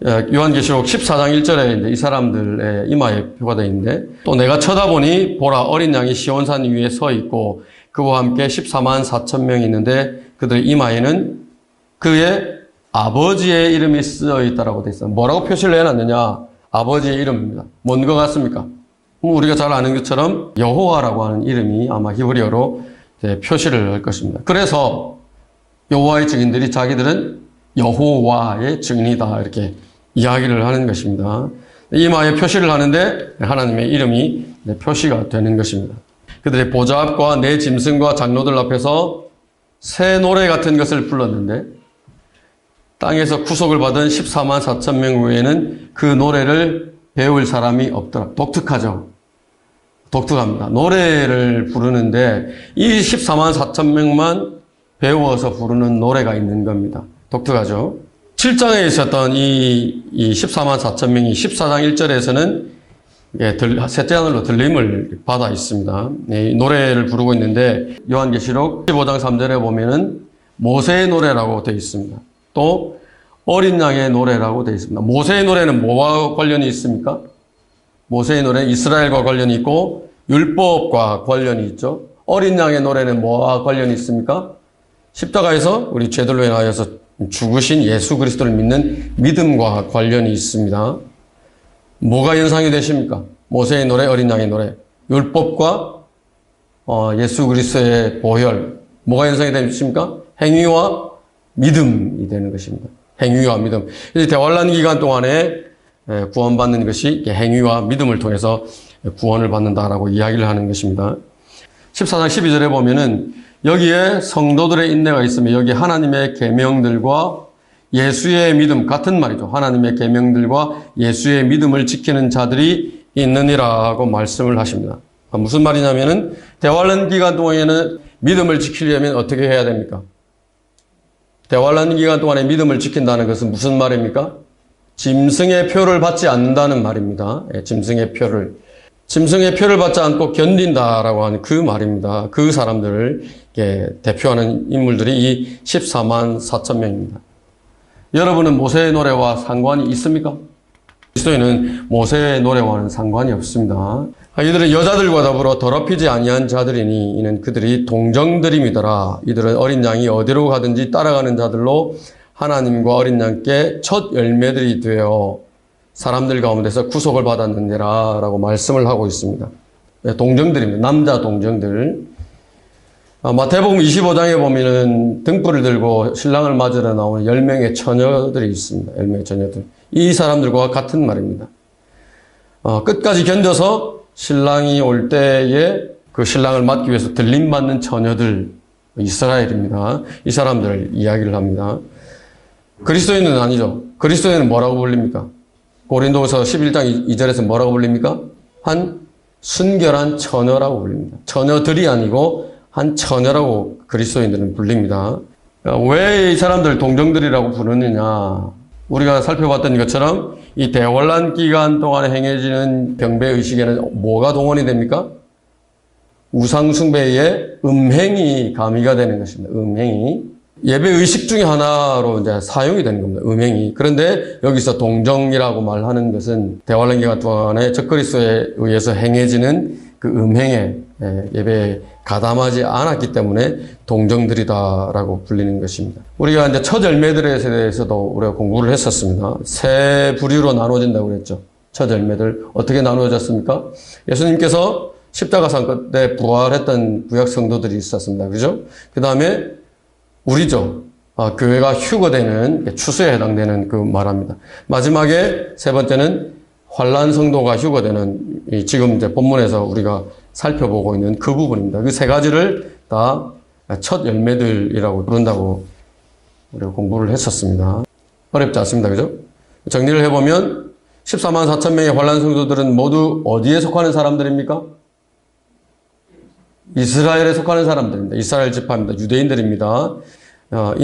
요한계시록 14장 1절에 이제 이 사람들의 이마에 표가 되어 있는데, 또 내가 쳐다보니 보라 어린 양이 시온산 위에 서 있고 그와 함께 14만 4천 명이 있는데 그들 이마에는 그의 아버지의 이름이 쓰여 있다라고 되어 있어요. 뭐라고 표시를 해놨느냐? 아버지의 이름입니다. 뭔 것 같습니까? 우리가 잘 아는 것처럼 여호와라고 하는 이름이 아마 히브리어로 표시를 할 것입니다. 그래서 여호와의 증인들이 자기들은 여호와의 증인이다 이렇게 이야기를 하는 것입니다. 이마에 표시를 하는데 하나님의 이름이 표시가 되는 것입니다. 그들의 보좌 앞과 내 짐승과 장로들 앞에서 새 노래 같은 것을 불렀는데 땅에서 구속을 받은 14만 4천 명 외에는 그 노래를 배울 사람이 없더라. 독특하죠? 독특합니다. 노래를 부르는데 이 14만 4천 명만 배워서 부르는 노래가 있는 겁니다. 독특하죠? 7장에 있었던 이 14만 4천 명이 14장 1절에서는 셋째 하늘로 들림을 받아 있습니다. 이 노래를 부르고 있는데 요한계시록 15장 3절에 보면은 모세의 노래라고 되어 있습니다. 또 어린 양의 노래라고 되어 있습니다. 모세의 노래는 뭐와 관련이 있습니까? 모세의 노래는 이스라엘과 관련이 있고 율법과 관련이 있죠. 어린 양의 노래는 뭐와 관련이 있습니까? 십자가에서 우리 죄들로 인하여서 죽으신 예수 그리스도를 믿는 믿음과 관련이 있습니다. 뭐가 연상이 되십니까? 모세의 노래, 어린 양의 노래. 율법과 예수 그리스도의 보혈. 뭐가 연상이 되십니까? 행위와 믿음이 되는 것입니다. 행위와 믿음. 대환란 기간 동안에 구원받는 것이 행위와 믿음을 통해서 구원을 받는다라고 이야기를 하는 것입니다. 14장 12절에 보면은 여기에 성도들의 인내가 있으며 여기 하나님의 계명들과 예수의 믿음 같은 말이죠. 하나님의 계명들과 예수의 믿음을 지키는 자들이 있느니라고 말씀을 하십니다. 무슨 말이냐면은 대환란 기간 동안에는 믿음을 지키려면 어떻게 해야 됩니까? 대환란 기간 동안에 믿음을 지킨다는 것은 무슨 말입니까? 짐승의 표를 받지 않는다는 말입니다. 짐승의 표를 받지 않고 견딘다라고 하는 그 말입니다. 그 사람들을 대표하는 인물들이 이 14만 4천 명입니다. 여러분은 모세의 노래와 상관이 있습니까? 그리스도인은 모세의 노래와는 상관이 없습니다. 이들은 여자들과 더불어 더럽히지 아니한 자들이니 이는 그들이 동정들임이더라. 이들은 어린 양이 어디로 가든지 따라가는 자들로 하나님과 어린 양께 첫 열매들이 되어 사람들 가운데서 구속을 받았느니라 라고 말씀을 하고 있습니다. 동정들입니다. 남자 동정들. 마태복음 25장에 보면은 등불을 들고 신랑을 맞으러 나오는 10명의 처녀들이 있습니다. 10명의 처녀들. 이 사람들과 같은 말입니다. 끝까지 견뎌서 신랑이 올 때에 그 신랑을 맞기 위해서 들림받는 처녀들, 이스라엘입니다. 이 사람들 이야기를 합니다. 그리스도인은 아니죠. 그리스도인은 뭐라고 불립니까? 고린도서 11장 2절에서 뭐라고 불립니까? 한 순결한 처녀라고 불립니다. 처녀들이 아니고 한 처녀라고 그리스도인들은 불립니다. 왜 이 사람들 동정들이라고 부르느냐? 우리가 살펴봤던 것처럼 이 대환란 기간 동안에 행해지는 경배의식에는 뭐가 동원이 됩니까? 우상숭배의 음행이 가미가 되는 것입니다. 음행이. 예배의식 중에 하나로 이제 사용이 되는 겁니다. 음행이. 그런데 여기서 동정이라고 말하는 것은 대환란 기간 동안에 적그리스도에 의해서 행해지는 그 음행에 예배에 가담하지 않았기 때문에 동정들이다라고 불리는 것입니다. 우리가 이제 첫 열매들에 대해서도 우리가 공부를 했었습니다. 세 부류로 나눠진다고 그랬죠. 첫 열매들 어떻게 나누어졌습니까? 예수님께서 십자가상 끝에 부활했던 구약 성도들이 있었습니다. 그죠? 그 다음에 우리죠. 교회가 휴거되는 추수에 해당되는 그 말합니다. 마지막에 세 번째는 환란 성도가 휴거되는 지금 이제 본문에서 우리가 살펴보고 있는 그 부분입니다. 그 세 가지를 다 첫 열매들이라고 부른다고 우리가 공부를 했었습니다. 어렵지 않습니다. 그죠? 정리를 해보면 14만 4천 명의 환란 성도들은 모두 어디에 속하는 사람들입니까? 이스라엘에 속하는 사람들입니다. 이스라엘 지파입니다. 유대인들입니다.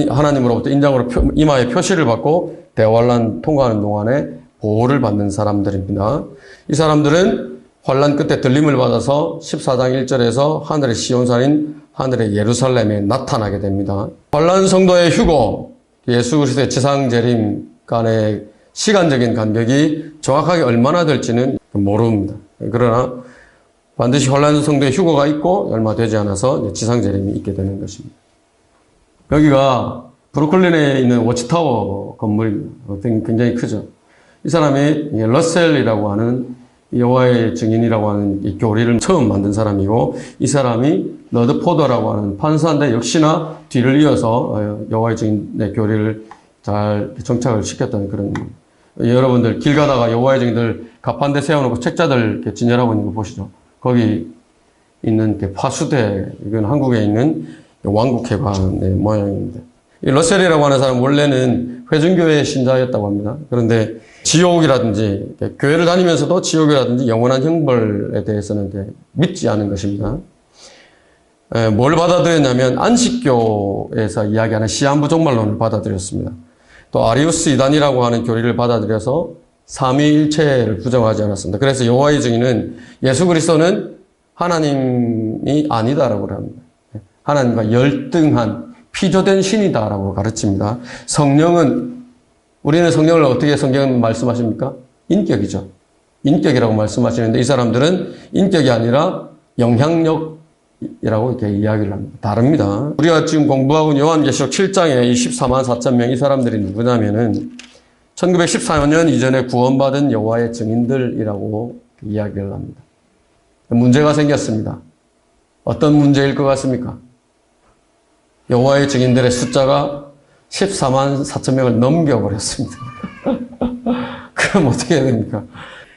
하나님으로부터 인장으로 이마에 표시를 받고 대환란 통과하는 동안에 보호를 받는 사람들입니다. 이 사람들은 환란 끝에 들림을 받아서 14장 1절에서 하늘의 시온산인 하늘의 예루살렘에 나타나게 됩니다. 환란 성도의 휴거, 예수 그리스도의 지상 재림 간의 시간적인 간격이 정확하게 얼마나 될지는 모릅니다. 그러나 반드시 혼란 성도의 휴거가 있고 얼마 되지 않아서 지상재림이 있게 되는 것입니다. 여기가 브루클린에 있는 워치타워 건물입니다. 굉장히 크죠. 이 사람이 러셀이라고 하는 여호와의 증인이라고 하는 이 교리를 처음 만든 사람이고, 이 사람이 러드포더라고 하는 판사인데 역시나 뒤를 이어서 여호와의 증인의 교리를 잘 정착을 시켰다는 그런, 여러분들 길 가다가 여호와의 증인들 가판대 세워놓고 책자들 이렇게 진열하고 있는 거 보시죠. 거기 있는 파수대, 이건 한국에 있는 왕국회관의 모양입니다. 이 러셀이라고 하는 사람은 원래는 회중교회 신자였다고 합니다. 그런데 지옥이라든지, 교회를 다니면서도 지옥이라든지 영원한 형벌에 대해서는 믿지 않은 것입니다. 뭘 받아들였냐면 안식교에서 이야기하는 시한부 종말론을 받아들였습니다. 또 아리우스 이단이라고 하는 교리를 받아들여서 삼위일체를 부정하지 않았습니다. 그래서 여호와의 증인은 예수 그리스도는 하나님이 아니다라고 합니다. 하나님과 열등한 피조된 신이다라고 가르칩니다. 성령은, 우리는 성령을 어떻게 성경은 말씀하십니까? 인격이죠. 인격이라고 말씀하시는데 이 사람들은 인격이 아니라 영향력이라고 이렇게 이야기를 합니다. 다릅니다. 우리가 지금 공부하고 있는 요한계시록 7장에 이 14만 4천 명 이 사람들이 누구냐면은 1914년 이전에 구원받은 여호와의 증인들이라고 이야기를 합니다. 문제가 생겼습니다. 어떤 문제일 것 같습니까? 여호와의 증인들의 숫자가 14만 4천 명을 넘겨버렸습니다. 그럼 어떻게 해야 됩니까?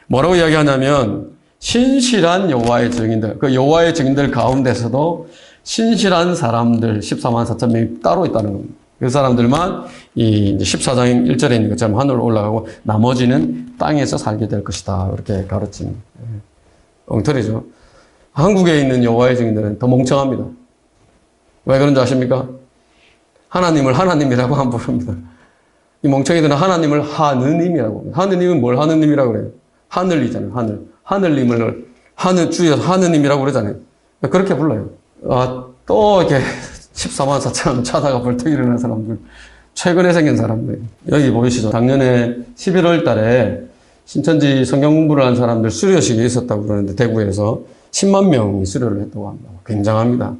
뭐라고 이야기하냐면 신실한 여호와의 증인들, 그 여호와의 증인들 가운데서도 신실한 사람들 14만 4천 명이 따로 있다는 겁니다. 그 사람들만 이 14장 1절에 있는 것처럼 하늘로 올라가고 나머지는 땅에서 살게 될 것이다. 이렇게 가르칩니다. 엉터리죠. 한국에 있는 여호와의 증인들은 더 멍청합니다. 왜 그런지 아십니까? 하나님을 하나님이라고 안 부릅니다. 이 멍청이들은 하나님을 하느님이라고 합니다. 하느님은 뭘 하느님이라고 그래요? 하늘이잖아요. 하늘. 하늘님을 주여서 하느님이라고 그러잖아요. 그렇게 불러요. 또 이렇게 14만 4천 차다가 벌떡 일어난 사람들. 최근에 생긴 사람들. 여기 보이시죠? 작년에 11월 달에 신천지 성경 공부를 한 사람들 수료식이 있었다고 그러는데 대구에서 10만 명이 수료를 했다고 합니다. 굉장합니다.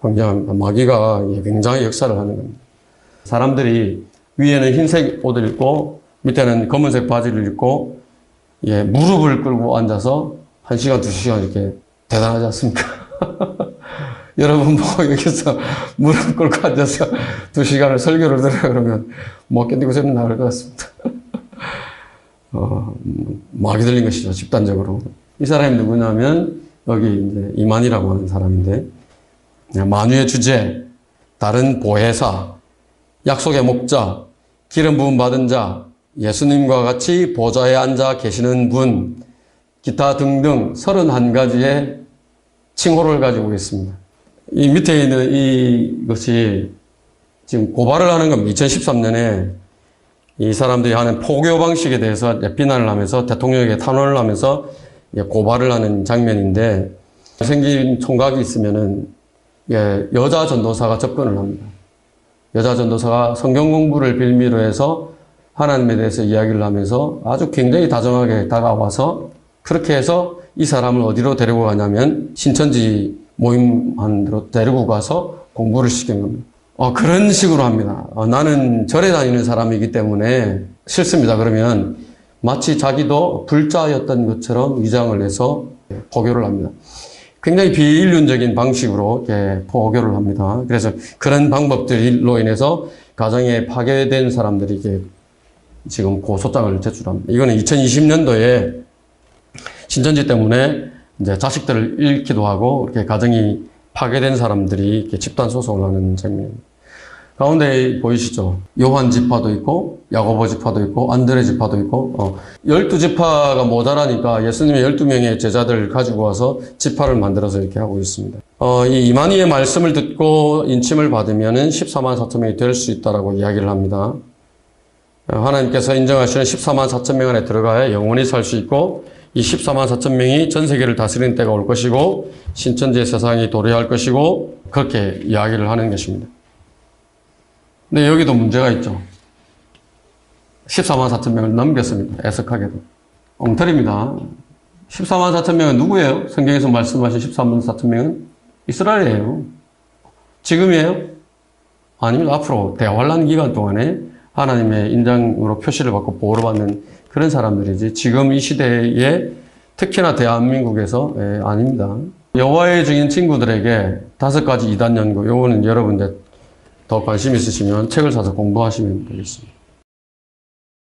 굉장합니다. 마귀가 굉장히 역사를 하는 겁니다. 사람들이 위에는 흰색 옷을 입고 밑에는 검은색 바지를 입고 무릎을 끌고 앉아서 1시간, 2시간 이렇게 대단하지 않습니까? 여러분 여기서 무릎 꿇고 앉아서 2시간을 설교를 들으라 그러면 못 견디고 소리 나올 것 같습니다. 마귀 들린 것이죠, 집단적으로. 이 사람이 누구냐면 여기 이제 이만이라고 하는 사람인데, 만유의 주제, 다른 보혜사, 약속의 목자, 기름 부음 받은 자, 예수님과 같이 보좌에 앉아 계시는 분, 기타 등등 31가지의 칭호를 가지고 있습니다. 이 밑에 있는 이것이 지금 고발을 하는 겁니다. 2013년에 이 사람들이 하는 포교 방식에 대해서 비난을 하면서 대통령에게 탄원을 하면서 고발을 하는 장면인데, 생긴 총각이 있으면은 여자 전도사가 접근을 합니다. 여자 전도사가 성경 공부를 빌미로 해서 하나님에 대해서 이야기를 하면서 아주 굉장히 다정하게 다가와서 그렇게 해서 이 사람을 어디로 데리고 가냐면 신천지 모임 안으로 데리고 가서 공부를 시킨 겁니다. 그런 식으로 합니다. 나는 절에 다니는 사람이기 때문에 싫습니다. 그러면 마치 자기도 불자였던 것처럼 위장을 해서 포교를 합니다. 굉장히 비인륜적인 방식으로 이렇게 포교를 합니다. 그래서 그런 방법들로 인해서 가정에 파괴된 사람들이 이게 지금 고소장을 제출합니다. 이거는 2020년도에 신천지 때문에 이제 자식들을 잃기도 하고 이렇게 가정이 파괴된 사람들이 이렇게 집단 소송을 하는 장면입니다. 가운데 보이시죠? 요한 지파도 있고 야고보 지파도 있고 안드레 지파도 있고 12지파가 모자라니까 예수님의 12명의 제자들을 가지고 와서 지파를 만들어서 이렇게 하고 있습니다. 이 이만희의 말씀을 듣고 인침을 받으면은 14만 4천 명이 될 수 있다라고 이야기를 합니다. 하나님께서 인정하시는 14만 4천 명 안에 들어가야 영원히 살 수 있고, 이 14만 4천 명이 전 세계를 다스리는 때가 올 것이고 신천지의 세상이 도래할 것이고, 그렇게 이야기를 하는 것입니다. 근데 여기도 문제가 있죠. 14만 4천 명을 넘겼습니다. 애석하게도. 엉터리입니다. 14만 4천 명은 누구예요? 성경에서 말씀하신 14만 4천 명은 이스라엘이에요. 지금이에요? 아니면 앞으로 대환란 기간 동안에 하나님의 인장으로 표시를 받고 보호를 받는 그런 사람들이지 지금 이 시대에 특히나 대한민국에서 아닙니다. 여호와의 증인 친구들에게 5가지 이단 연구, 요거는 여러분들 더 관심 있으시면 책을 사서 공부하시면 되겠습니다.